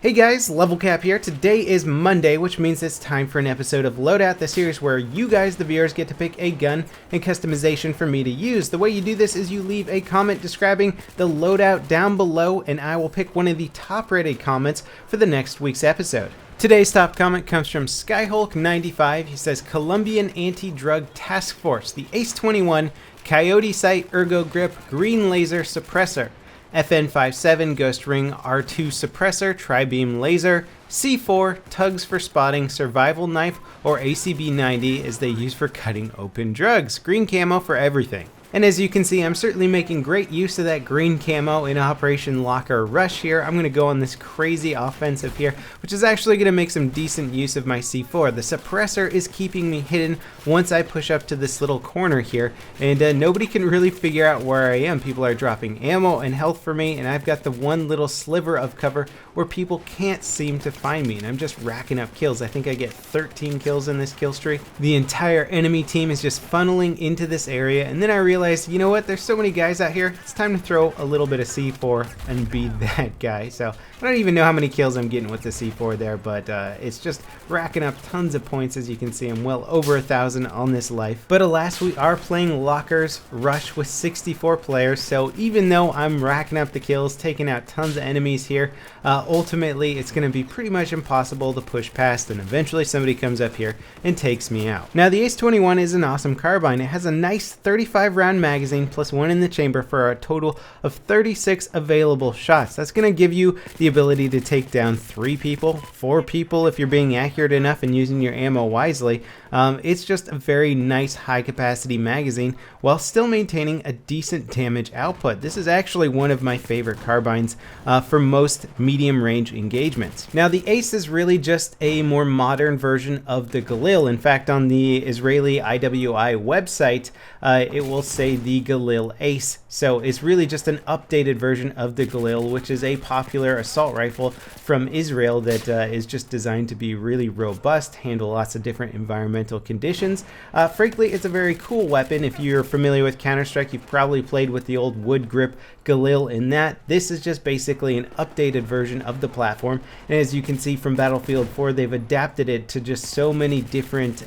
Hey guys, LevelCap here. Today is Monday, which means it's time for an episode of Loadout, the series where you guys, the viewers, get to pick a gun and customization for me to use. The way you do this is you leave a comment describing the loadout down below, and I will pick one of the top rated comments for the next week's episode. Today's top comment comes from Skyhulk95. He says, Colombian Anti-Drug Task Force, the Ace-21, Coyote Sight Ergo Grip, Green Laser Suppressor. FN57 Ghost Ring R2 Suppressor, Tri-Beam Laser, C4, Tugs for Spotting, Survival Knife, or ACB-90 as they use for cutting open drugs. Green camo for everything. And as you can see, I'm certainly making great use of that green camo in Operation Locker Rush here. I'm going to go on this crazy offensive here, which is actually going to make some decent use of my C4. The suppressor is keeping me hidden once I push up to this little corner here, and nobody can really figure out where I am. People are dropping ammo and health for me, and I've got the one little sliver of cover where people can't seem to find me, and I'm just racking up kills. I think I get 13 kills in this kill streak. The entire enemy team is just funneling into this area, and then I realized, you know what, there's so many guys out here, it's time to throw a little bit of C4 and be that guy. So I don't even know how many kills I'm getting with the C4 there, but it's just racking up tons of points. As you can see, I'm well over 1,000 on this life. But alas, we are playing Lockers Rush with 64 players, so even though I'm racking up the kills, taking out tons of enemies here, ultimately it's going to be pretty much impossible to push past, and eventually somebody comes up here and takes me out. Now, the Ace-21 is an awesome carbine. It has a nice 35 round magazine plus one in the chamber for a total of 36 available shots. That's going to give you the ability to take down 3 people, 4 people if you're being accurate enough and using your ammo wisely. It's just a very nice high capacity magazine while still maintaining a decent damage output. This is actually one of my favorite carbines for most medium range engagements. Now, the Ace is really just a more modern version of the Galil. In fact, on the Israeli IWI website, it will say the Galil Ace. So it's really just an updated version of the Galil, which is a popular assault rifle from Israel that is just designed to be really robust, handle lots of different environmental conditions. Frankly, it's a very cool weapon. If you're familiar with Counter-Strike, you've probably played with the old wood grip Galil in that. This is just basically an updated version of the platform. And as you can see from Battlefield 4, they've adapted it to just so many different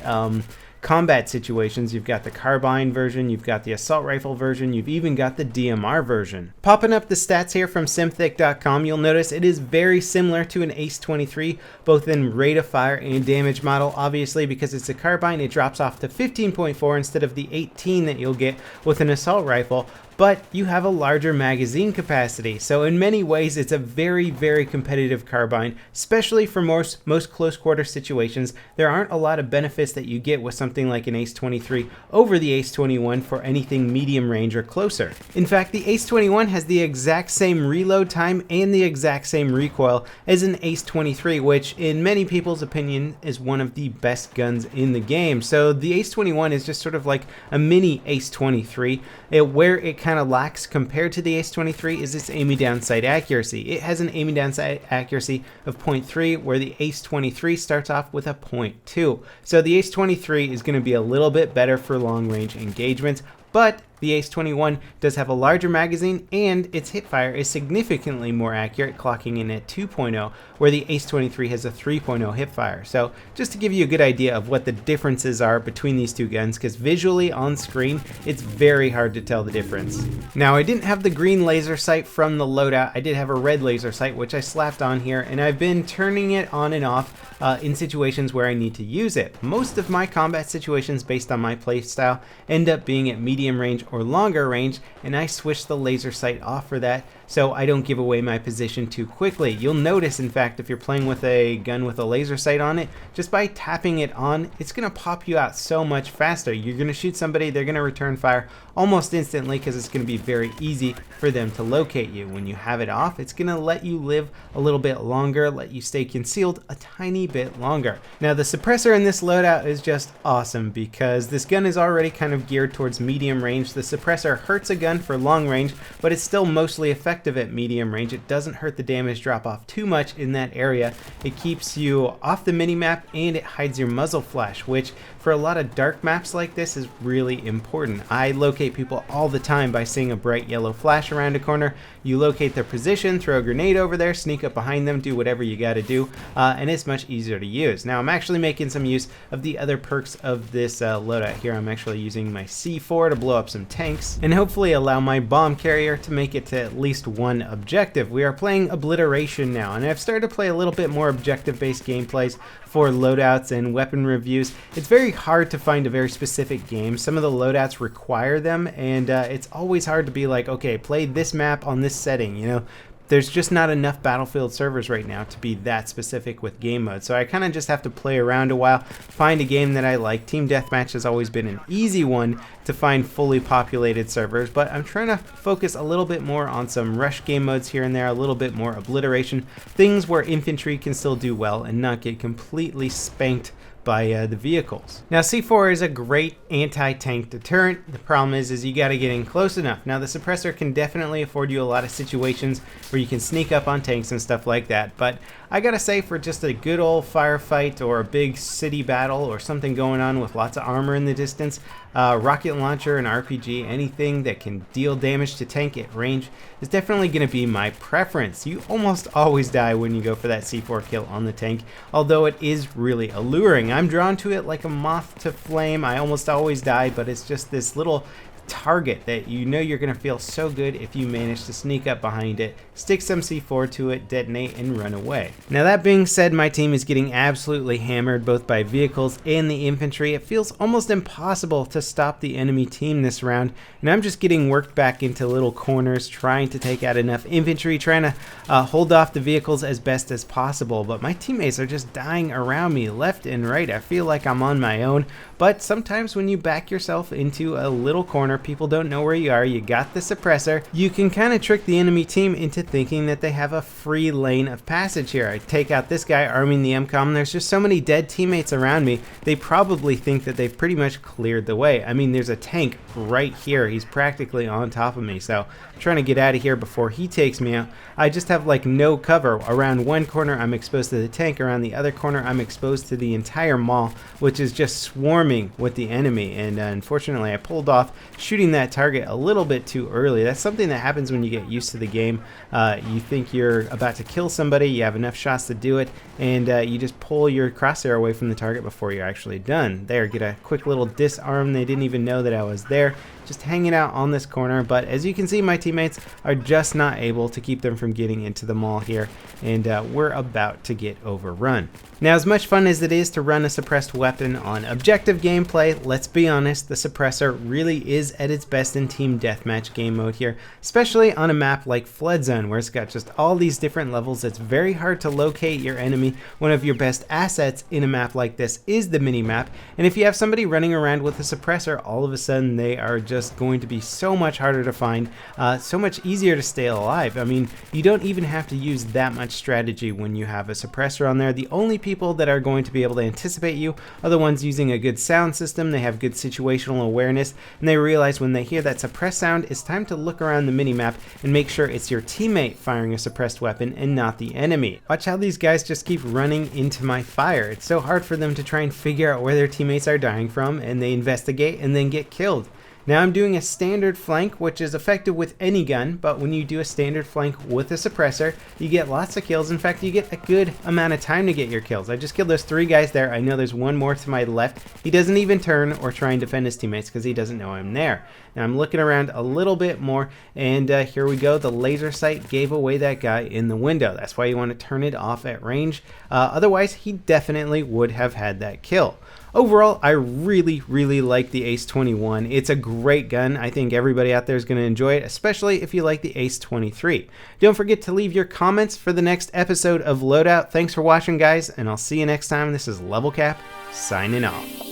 combat situations. You've got the carbine version, you've got the assault rifle version, you've even got the DMR version. Popping up the stats here from simthic.com, you'll notice it is very similar to an Ace-23, both in rate of fire and damage model. Obviously, because it's a carbine, it drops off to 15.4 instead of the 18 that you'll get with an assault rifle, but you have a larger magazine capacity. So in many ways, it's a very, very competitive carbine, especially for most close quarter situations. There aren't a lot of benefits that you get with something like an Ace-23 over the Ace-21 for anything medium range or closer. In fact, the Ace-21 has the exact same reload time and the exact same recoil as an Ace-23, which in many people's opinion is one of the best guns in the game. So the Ace-21 is just sort of like a mini Ace-23. Where it kind of lacks compared to the Ace-23 is its aiming down sight accuracy. It has an aiming down sight accuracy of 0.3, where the Ace-23 starts off with a 0.2. So the Ace-23 is going to be a little bit better for long range engagements, but the Ace-21 does have a larger magazine and its hipfire is significantly more accurate, clocking in at 2.0, where the Ace-23 has a 3.0 hipfire. So just to give you a good idea of what the differences are between these two guns, because visually on screen, it's very hard to tell the difference. Now, I didn't have the green laser sight from the loadout. I did have a red laser sight, which I slapped on here, and I've been turning it on and off in situations where I need to use it. Most of my combat situations based on my playstyle end up being at medium range or longer range, and I switch the laser sight off for that so I don't give away my position too quickly. You'll notice, in fact, if you're playing with a gun with a laser sight on it, just by tapping it on, it's going to pop you out so much faster. You're going to shoot somebody, they're going to return fire almost instantly because it's going to be very easy for them to locate you. When you have it off, it's going to let you live a little bit longer, let you stay concealed a tiny bit longer. Now, the suppressor in this loadout is just awesome because this gun is already kind of geared towards medium range. The suppressor hurts a gun for long range, but it's still mostly effective at medium range. It doesn't hurt the damage drop off too much in that area. It keeps you off the minimap and it hides your muzzle flash, which for a lot of dark maps like this is really important. I locate people all the time by seeing a bright yellow flash around a corner. You locate their position, throw a grenade over there, sneak up behind them, do whatever you gotta do, and it's much easier to use. Now I'm actually making some use of the other perks of this loadout here. I'm actually using my C4 to blow up some tanks and hopefully allow my bomb carrier to make it to at least one objective. We are playing Obliteration now, and I've started to play a little bit more objective-based gameplays for loadouts and weapon reviews. It's very hard to find a very specific game. Some of the loadouts require them, and it's always hard to be like, okay, play this map on this setting, you know? There's just not enough Battlefield servers right now to be that specific with game mode. So I kind of just have to play around a while, find a game that I like. Team Deathmatch has always been an easy one to find fully populated servers, but I'm trying to focus a little bit more on some rush game modes here and there, a little bit more Obliteration, things where infantry can still do well and not get completely spanked by the vehicles. Now C4 is a great anti-tank deterrent. The problem is you got to get in close enough. Now the suppressor can definitely afford you a lot of situations where you can sneak up on tanks and stuff like that, but I gotta say, for just a good old firefight or a big city battle or something going on with lots of armor in the distance, rocket launcher and RPG, anything that can deal damage to tank at range is definitely going to be my preference. You almost always die when you go for that C4 kill on the tank, although it is really alluring. I'm drawn to it like a moth to flame. I almost always die, but it's just this little target that you know you're going to feel so good if you manage to sneak up behind it, stick some C4 to it, detonate, and run away. Now that being said, my team is getting absolutely hammered both by vehicles and the infantry. It feels almost impossible to stop the enemy team this round, and I'm just getting worked back into little corners, trying to take out enough infantry, trying to hold off the vehicles as best as possible, but my teammates are just dying around me left and right. I feel like I'm on my own, but sometimes when you back yourself into a little corner, people don't know where you are, you got the suppressor, you can kind of trick the enemy team into thinking that they have a free lane of passage here. I take out this guy arming the MCOM, there's just so many dead teammates around me, they probably think that they've pretty much cleared the way. I mean, there's a tank right here, he's practically on top of me, so I'm trying to get out of here before he takes me out. I just have like no cover. Around one corner I'm exposed to the tank, around the other corner I'm exposed to the entire mall, which is just swarming with the enemy, and unfortunately I pulled off shooting that target a little bit too early. That's something that happens when you get used to the game. You think you're about to kill somebody, you have enough shots to do it, and you just pull your crosshair away from the target before you're actually done. There, get a quick little disarm. They didn't even know that I was there, just hanging out on this corner, but as you can see, my teammates are just not able to keep them from getting into the mall here, and we're about to get overrun. Now, as much fun as it is to run a suppressed weapon on objective gameplay, let's be honest, the suppressor really is at its best in team deathmatch game mode here, especially on a map like Flood Zone, where it's got just all these different levels. It's very hard to locate your enemy. One of your best assets in a map like this is the minimap, and if you have somebody running around with a suppressor, all of a sudden they are just going to be so much harder to find, so much easier to stay alive. I mean, you don't even have to use that much strategy when you have a suppressor on there. The only people that are going to be able to anticipate you are the ones using a good sound system. They have good situational awareness, and they realize when they hear that suppressed sound, it's time to look around the minimap and make sure it's your teammate firing a suppressed weapon and not the enemy. Watch how these guys just keep running into my fire. It's so hard for them to try and figure out where their teammates are dying from, and they investigate and then get killed. Now I'm doing a standard flank, which is effective with any gun, but when you do a standard flank with a suppressor, you get lots of kills. In fact, you get a good amount of time to get your kills. I just killed those 3 guys there. I know there's one more to my left. He doesn't even turn or try and defend his teammates because he doesn't know I'm there. Now I'm looking around a little bit more, and here we go. The laser sight gave away that guy in the window. That's why you want to turn it off at range. Otherwise, he definitely would have had that kill. Overall, I really like the Ace 21. It's a great gun. I think everybody out there is going to enjoy it, especially if you like the Ace 23. Don't forget to leave your comments for the next episode of Loadout. Thanks for watching, guys, and I'll see you next time. This is LevelCap, signing off.